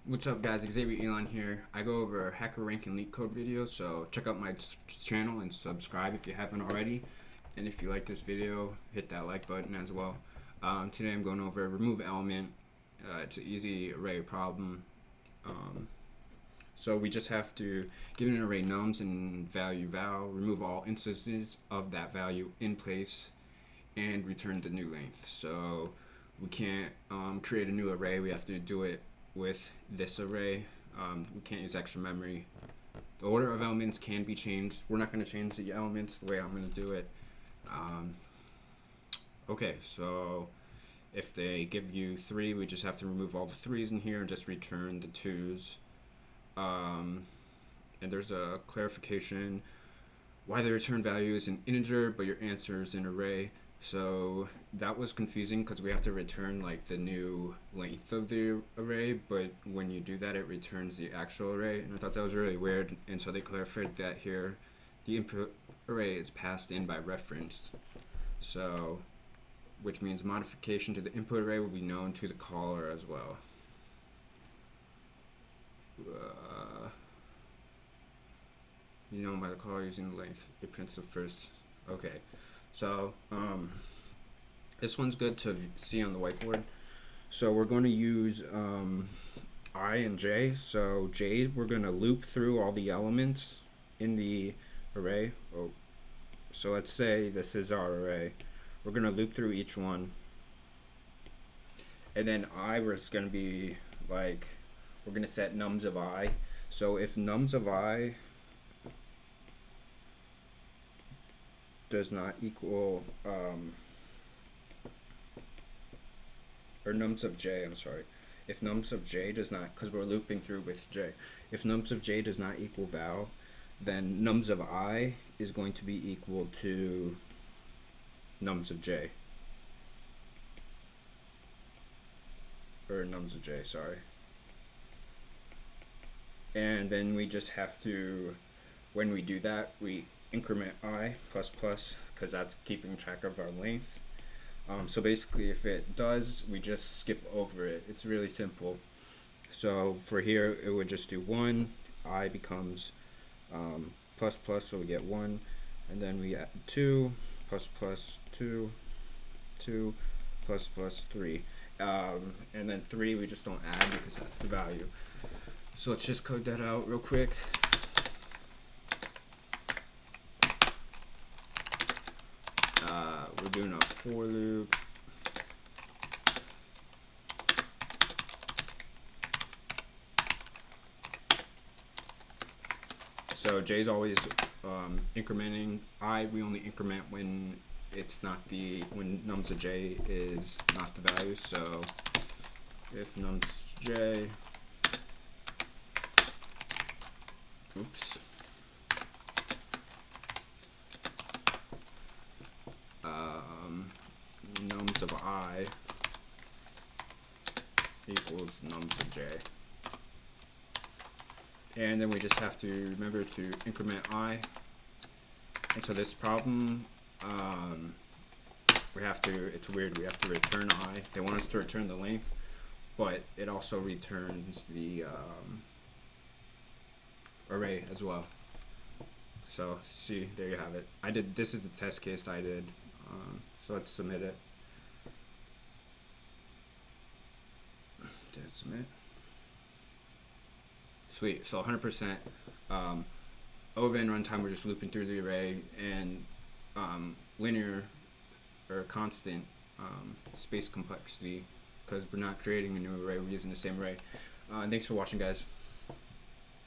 What's up, guys? Xavier Elon here. I go over hacker rank and LeetCode videos, so check out my channel and subscribe if you haven't already. And if you like this video, hit that like button as well. Today I'm going over remove element. It's an easy array problem. So we just have to give an array nums and value val, remove all instances of that value in place, and return the new length. So we can't create a new array. We have to do it with this array. We can't use extra memory. The order of elements can be changed. We're not going to change the elements the way I'm going to do it. Okay, so if they give you 3, we just have to remove all the 3's in here and just return the 2's. And there's a clarification why the return value is an integer but your answer is an array. So that was confusing because we have to return like the new length of the array, but when you do that it returns the actual array, and I thought that was really weird, and so they clarified that here the input array is passed in by reference, so which means modification to the input array will be known to the caller as well. You know by the caller using the length, it prints the first. Okay, so this one's good to see on the whiteboard. So we're going to use I and j. So j, we're going to loop through all the elements in the array. So let's say this is our array. We're going to loop through each one. And then I was going to be like, we're going to set nums of I. So if nums of I does not equal or nums of j, I'm sorry, if nums of j does not, because we're looping through with j, if nums of j does not equal val, then nums of I is going to be equal to nums of j, or nums of j, sorry. And then we just have to, when we do that, we increment I plus plus, because that's keeping track of our length. So basically if it does, we just skip over it. It's really simple. So for here it would just do 1, I becomes plus plus, so we get 1, and then we add 2 plus plus 2, 2 plus plus 3, and then 3 we just don't add because that's the value. So let's just code that out real quick. We're doing a for loop. So j is always incrementing. I, we only increment when it's not when nums of j is not the value. So if nums j, oops, nums of I equals nums of j. And then we just have to remember to increment I. And so this problem, we have to, it's weird, we have to return I. They want us to return the length, but it also returns the array as well. So see, there you have it. This is the test case I did. So let's submit it. Did it submit? Sweet. So 100% O(n) runtime, we're just looping through the array, and linear or constant space complexity, because we're not creating a new array, we're using the same array. Thanks for watching, guys.